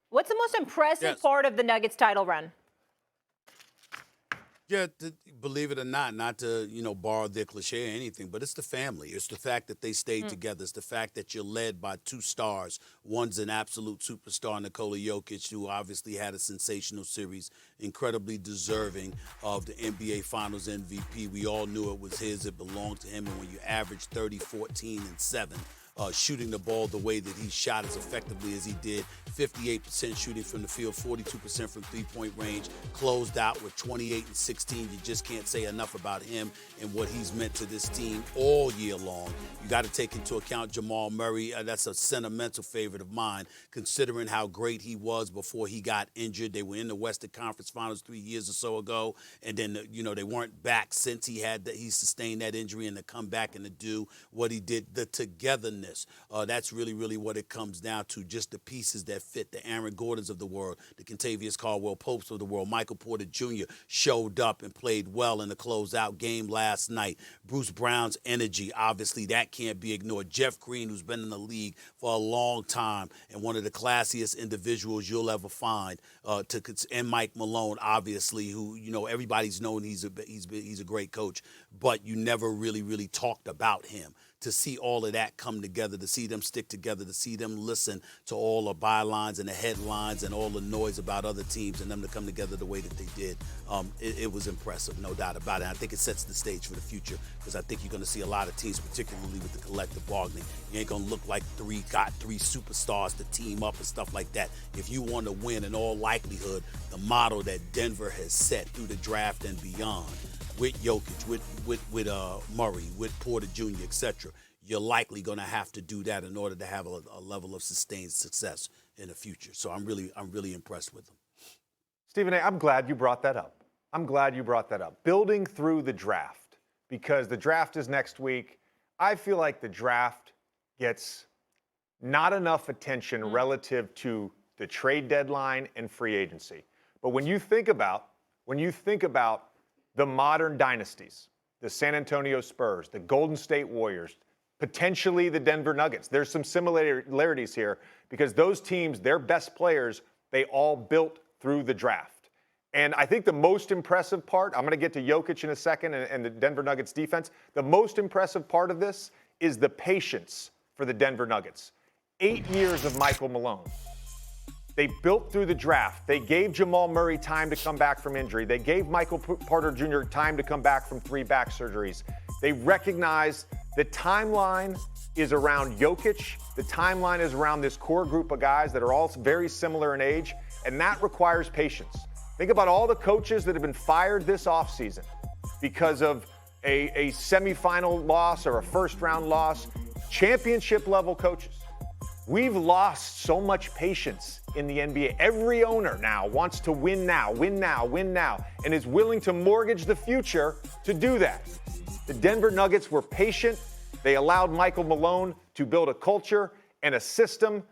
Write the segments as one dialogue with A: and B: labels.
A: What's the most impressive part of the Nuggets title run?
B: Yeah, believe it or not to, borrow their cliche or anything, but it's the family. It's the fact that they stayed together. It's the fact that you're led by two stars. One's an absolute superstar, Nikola Jokic, who obviously had a sensational series, incredibly deserving of the NBA Finals MVP. We all knew it was his. It belonged to him. And when you average 30, 14, and 7, shooting the ball the way that he shot as effectively as he did, 58% shooting from the field, 42% from three-point range, closed out with 28 and 16. You just can't say enough about him and what he's meant to this team all year long. You got to take into account Jamal Murray. That's a sentimental favorite of mine, considering how great he was before he got injured. They were in the Western Conference Finals 3 years or so ago, and then they weren't back since he sustained that injury, and to come back and to do what he did, the togetherness. That's really, really what it comes down to, just the pieces that fit. The Aaron Gordons of the world, the Kentavious Caldwell-Popes of the world. Michael Porter Jr. showed up and played well in the closeout game last night. Bruce Brown's energy, obviously, that can't be ignored. Jeff Green, who's been in the league for a long time and one of the classiest individuals you'll ever find, and Mike Malone, obviously, who, everybody's known he's a great coach, but you never really, really talked about him. To see all of that come together, to see them stick together, to see them listen to all the bylines and the headlines and all the noise about other teams, and them to come together the way that they did, it was impressive, no doubt about it. I think it sets the stage for the future, because I think you're going to see a lot of teams, particularly with the collective bargaining. You ain't going to look like three superstars to team up and stuff like that. If you want to win, in all likelihood, the model that Denver has set through the draft and beyond, with Jokic, with Murray, with Porter Jr., etc., you're likely going to have to do that in order to have a level of sustained success in the future. So I'm really impressed with them.
C: Stephen A., I'm glad you brought that up. Building through the draft, because the draft is next week. I feel like the draft gets not enough attention relative to the trade deadline and free agency. But when you think about the modern dynasties, the San Antonio Spurs, the Golden State Warriors, potentially the Denver Nuggets. There's some similarities here, because those teams, their best players, they all built through the draft. And I think the most impressive part, I'm going to get to Jokic in a second and the Denver Nuggets defense. The most impressive part of this is the patience for the Denver Nuggets. 8 years of Michael Malone. They built through the draft. They gave Jamal Murray time to come back from injury. They gave Michael Porter Jr. time to come back from 3 back surgeries. They recognized the timeline is around Jokic. The timeline is around this core group of guys that are all very similar in age, and that requires patience. Think about all the coaches that have been fired this offseason because of a semifinal loss or a first-round loss. Championship-level coaches. We've lost so much patience in the NBA. Every owner now wants to win now, and is willing to mortgage the future to do that. The Denver Nuggets were patient. They allowed Michael Malone to build a culture and a system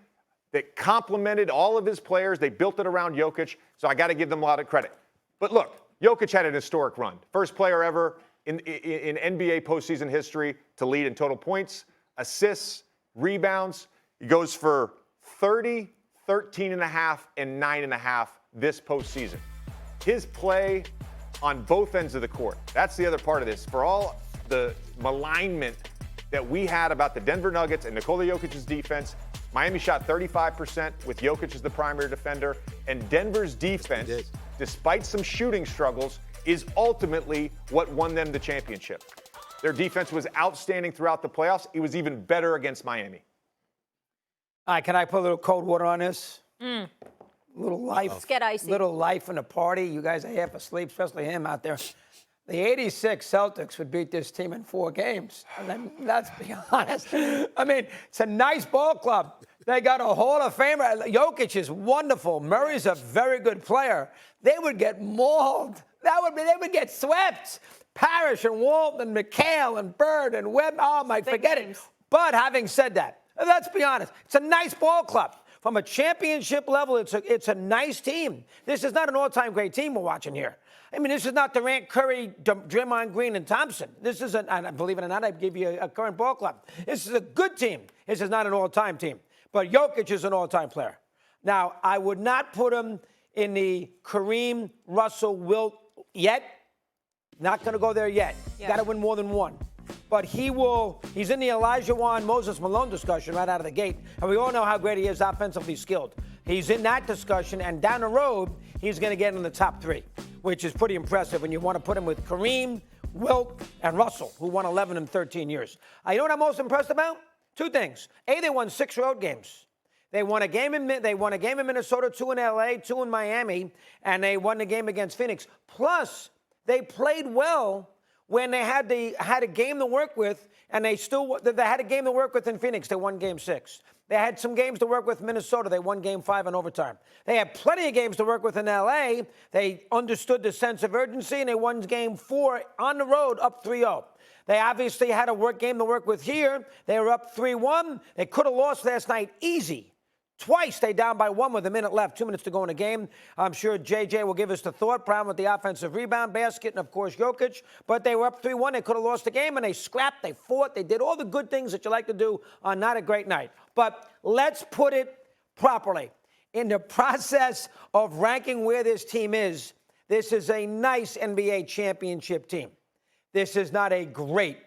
C: that complemented all of his players. They built it around Jokic, so I got to give them a lot of credit. But look, Jokic had an historic run. First player ever in NBA postseason history to lead in total points, assists, rebounds. He goes for 30, 13.5, and 9.5 this postseason. His play on both ends of the court. That's the other part of this. For all the malignment that we had about the Denver Nuggets and Nikola Jokic's defense, Miami shot 35% with Jokic as the primary defender, and Denver's defense, despite some shooting struggles, is ultimately what won them the championship. Their defense was outstanding throughout the playoffs. It was even better against Miami.
D: All right, can I put a little cold water on this? Little life.
A: Let's get icy.
D: Little life in the party. You guys are half asleep, especially him out there. The 86 Celtics would beat this team in 4 games. I mean, let's be honest. I mean, it's a nice ball club. They got a Hall of Famer. Jokic is wonderful. Murray's a very good player. They would get mauled. They would get swept. Parrish and Walton and McHale and Bird and Webb. Oh, my, forget it. But having said that, let's be honest. It's a nice ball club. From a championship level, it's a nice team. This is not an all-time great team we're watching here. I mean, this is not Durant, Curry, Draymond Green, and Thompson. This is, and believe it or not, I give you a current ball club. This is a good team. This is not an all-time team. But Jokic is an all-time player. Now, I would not put him in the Kareem, Russell, Wilt yet. Not going to go there yet.
A: Yeah.
D: Got to win more than one. But he's in the Elijah Wan, Moses Malone discussion right out of the gate. And we all know how great he is offensively skilled. He's in that discussion, and down the road, he's going to get in the top 3, which is pretty impressive when you want to put him with Kareem, Wilt, and Russell, who won 11 in 13 years. You know what I'm most impressed about? 2 things. A, they won 6 road games. They won a game in Minnesota, 2 in LA, 2 in Miami, and they won the game against Phoenix. Plus, they played well when they had a game to work with, and they had a game to work with in Phoenix. They won Game 6. They had some games to work with Minnesota. They won Game 5 in overtime. They had plenty of games to work with in LA. They understood the sense of urgency, and they won Game 4 on the road up 3-0. They obviously had a game to work with here. They were up 3-1. They could have lost last night easy. Twice they down by 1 with a minute left, 2 minutes to go in the game. I'm sure JJ will give us the thought. Problem with the offensive rebound basket and, of course, Jokic. But they were up 3-1. They could have lost the game, and they scrapped. They fought. They did all the good things that you like to do on not a great night. But let's put it properly. In the process of ranking where this team is, this is a nice NBA championship team. This is not a great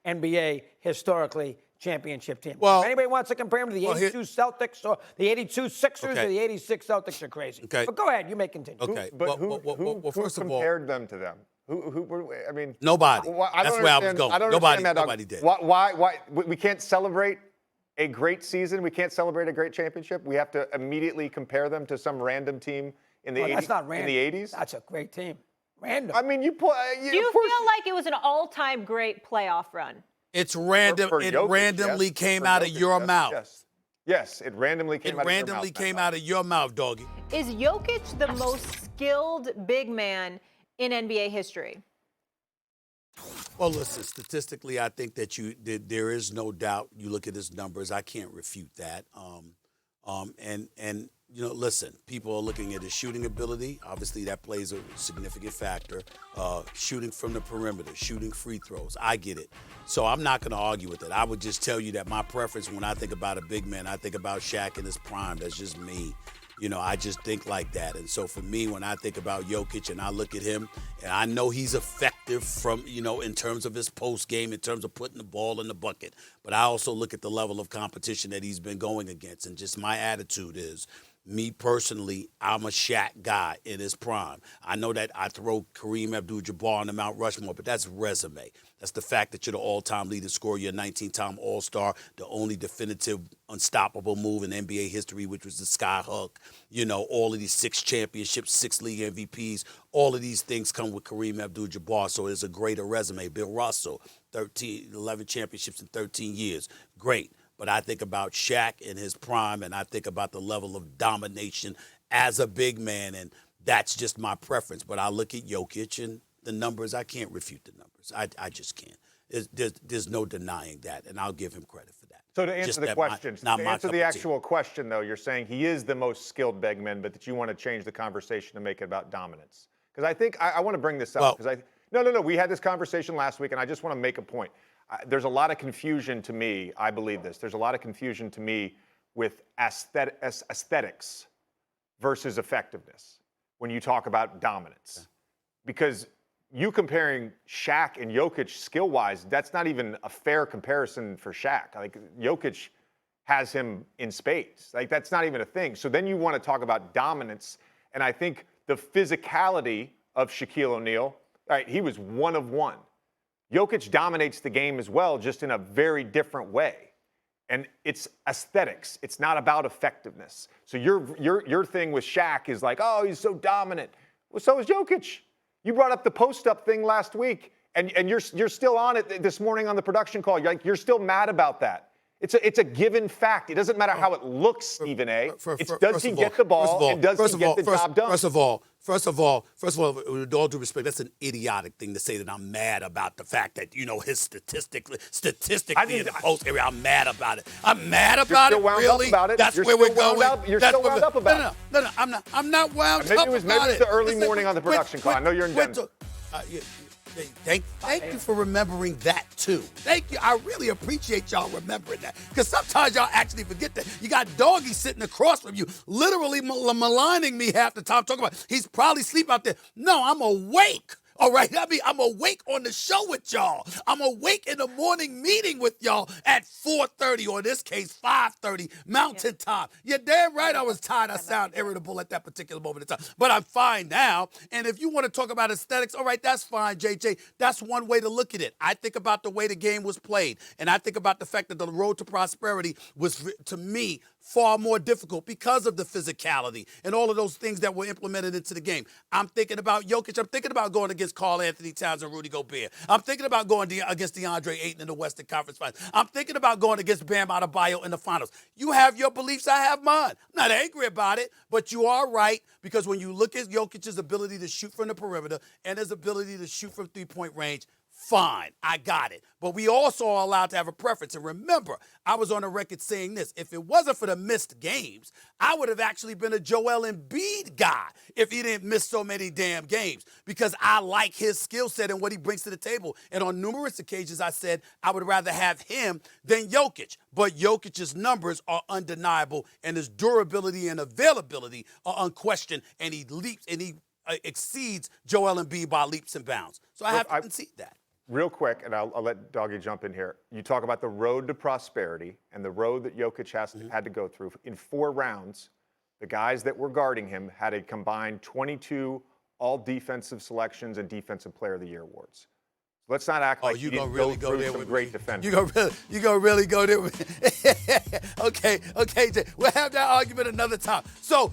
D: NBA historically championship team.
B: Well,
D: if anybody wants to compare them to the 82 Celtics or the 82 Sixers or the 86 Celtics, are crazy.
B: Okay.
D: But go ahead, you may continue.
B: Okay.
C: Who
B: first of all,
C: compared them to them? I mean,
B: nobody. That's where I was going.
C: I don't
B: Nobody
C: understand that,
B: did.
C: Why? We can't celebrate a great season. We can't celebrate a great championship. We have to immediately compare them to some random team in the 80s.
D: That's not random.
C: In the 80s.
D: That's a great team. Random.
C: I mean,
A: Do you feel like it was an all-time great playoff run?
B: It's random. It
C: Jokic,
B: randomly
C: yes.
B: came
C: For
B: out of
C: Jokic,
B: your
C: yes,
B: mouth.
C: Yes, it randomly came out of your mouth.
B: It randomly came out of your mouth, doggy.
A: Is Jokic the most skilled big man in NBA history?
B: Well, listen, statistically, I think that there is no doubt. You look at his numbers, I can't refute that. And listen, people are looking at his shooting ability. Obviously, that plays a significant factor. Shooting from the perimeter, shooting free throws. I get it. So I'm not going to argue with it. I would just tell you that my preference when I think about a big man, I think about Shaq in his prime. That's just me. I just think like that. And so for me, when I think about Jokic and I look at him, and I know he's effective from, in terms of his post game, in terms of putting the ball in the bucket. But I also look at the level of competition that he's been going against. And just my attitude is, me personally, I'm a Shaq guy in his prime. I know that I throw Kareem Abdul-Jabbar on the Mount Rushmore, but that's resume. That's the fact that you're the all-time leading scorer, you're a 19-time All-Star, the only definitive unstoppable move in NBA history, which was the Sky Hook. All of these 6 championships, 6 league MVPs, all of these things come with Kareem Abdul-Jabbar, so it's a greater resume. Bill Russell, 11 championships in 13 years. Great. But I think about Shaq in his prime, and I think about the level of domination as a big man, and that's just my preference. But I look at Jokic and the numbers. I can't refute the numbers. I just can't. There's no denying that, and I'll give him credit for that.
C: So to answer the question, to answer the actual question, though, you're saying he is the most skilled big man, but that you want to change the conversation to make it about dominance. Because I think I want to bring this up. No. We had this conversation last week, and I just want to make a point. There's a lot of confusion to me. I believe this. There's a lot of confusion to me with aesthetics versus effectiveness when you talk about dominance. Because you comparing Shaq and Jokic skill-wise, that's not even a fair comparison for Shaq. Like, Jokic has him in spades. Like, that's not even a thing. So then you want to talk about dominance, and I think the physicality of Shaquille O'Neal, all right, he was one of one. Jokic dominates the game as well, just in a very different way. And it's aesthetics. It's not about effectiveness. So your thing with Shaq is like, oh, he's so dominant. Well, so is Jokic. You brought up the post-up thing last week, and you're still on it this morning on the production call. You're still mad about that. It's a given fact. It doesn't matter how it looks, Stephen A. Does he get the ball and does he get the job done?
B: First of all, with all due respect, that's an idiotic thing to say that I'm mad about the fact that, his statistically in the post area, I'm mad about it. I'm mad about it, really? That's where we're going.
C: You're still wound up about it.
B: No, I'm not wound up about it.
C: Maybe it was the early morning on the production call. I know you're in Denver.
B: Thank you for remembering that, too. Thank you. I really appreciate y'all remembering that. Because sometimes y'all actually forget that. You got Doggy sitting across from you, literally maligning me half the time, talking about he's probably asleep out there. No, I'm awake. All right, I mean, I'm awake on the show with y'all. I'm awake in the morning meeting with y'all at 4:30, or in this case, 5:30 Mountain Time. You're damn right I was tired. I sound irritable at that particular moment in time. But I'm fine now. And if you want to talk about aesthetics, all right, that's fine, JJ. That's one way to look at it. I think about the way the game was played, and I think about the fact that the road to prosperity was, to me, far more difficult because of the physicality and all of those things that were implemented into the game. I'm thinking about Jokic. I'm thinking about going against Karl Anthony Towns and Rudy Gobert. I'm thinking about going against DeAndre Ayton in the Western Conference Finals. I'm thinking about going against Bam Adebayo in the finals. You have your beliefs, I have mine. I'm not angry about it, but you are right, because when you look at Jokic's ability to shoot from the perimeter and his ability to shoot from three-point range, fine, I got it. But we also are allowed to have a preference. And remember, I was on the record saying this. If it wasn't for the missed games, I would have actually been a Joel Embiid guy if he didn't miss so many damn games, because I like his skill set and what he brings to the table. And on numerous occasions, I said I would rather have him than Jokic. But Jokic's numbers are undeniable, and his durability and availability are unquestioned, and he exceeds Joel Embiid by leaps and bounds. So I have to concede that.
C: Real quick, and I'll let Doggy jump in here. You talk about the road to prosperity and the road that Jokic had to go through. In 4 rounds, the guys that were guarding him had a combined 22 all-defensive selections and Defensive Player of the Year awards. Let's not act like you didn't really go through some great defenders.
B: You gonna really go there with Okay, Jay. We'll have that argument another time. So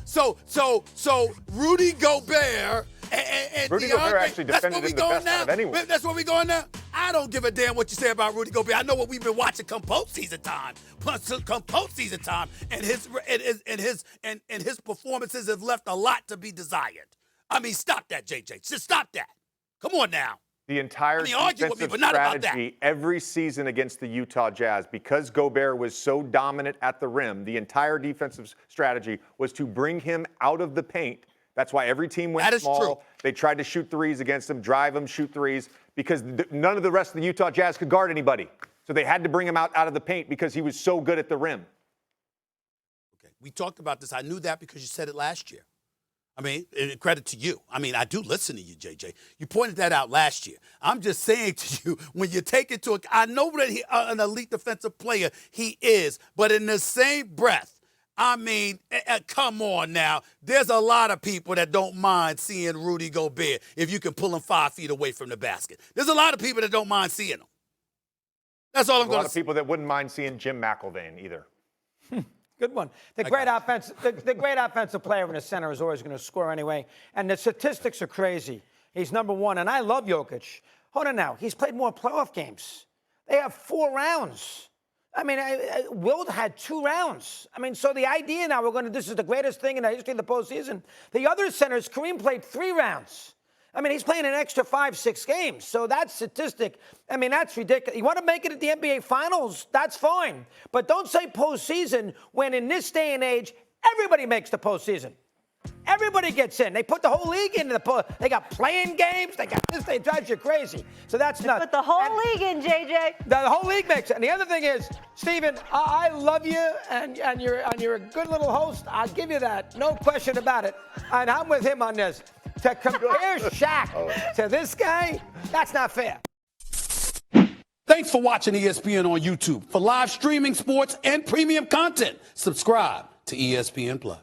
B: Rudy Gobert and
C: Rudy
B: DeAndre,
C: Gobert actually defended him the best out of anyone.
B: That's where we going now? I don't give a damn what you say about Rudy Gobert. I know what we've been watching come postseason time. And his performances have left a lot to be desired. I mean, stop that, JJ. Just stop that. Come on now.
C: The entire defensive strategy every season against the Utah Jazz, because Gobert was so dominant at the rim, the entire defensive strategy was to bring him out of the paint. That's why every team went small. True. They tried to shoot threes against him, drive him, shoot threes, because none of the rest of the Utah Jazz could guard anybody. So they had to bring him out of the paint because he was so good at the rim.
B: Okay, we talked about this. I knew that because you said it last year. I mean, credit to you. I mean, I do listen to you, JJ. You pointed that out last year. I'm just saying to you, when you take it to I know that he's an elite defensive player, he is, but in the same breath, I mean, come on now. There's a lot of people that don't mind seeing Rudy Gobert if you can pull him 5 feet away from the basket. There's a lot of people that don't mind seeing him. That's all I'm going to say.
C: A lot of people that wouldn't mind seeing Jim McIlvain either.
D: Good one. The great offensive player in the center is always going to score anyway. And the statistics are crazy. He's number 1. And I love Jokic. Hold on now. He's played more playoff games. They have 4 rounds. I mean, Wilt had 2 rounds. I mean, so the idea now this is the greatest thing in the history of the postseason. The other centers, Kareem played 3 rounds. I mean, he's playing an extra 5-6 games. So that statistic, I mean, that's ridiculous. You want to make it at the NBA Finals, that's fine. But don't say postseason when in this day and age, everybody makes the postseason. Everybody gets in. They put the whole league into the post. They got playing games. They got this. They drive you crazy. So that's nuts.
A: Put the whole league in, JJ.
D: The whole league makes it. And the other thing is, Steven, I love you, and you're a good little host. I'll give you that. No question about it. And I'm with him on this. To compare Shaq to this guy, that's not fair.
B: Thanks for watching ESPN on YouTube. For live streaming, sports, and premium content, subscribe to ESPN+.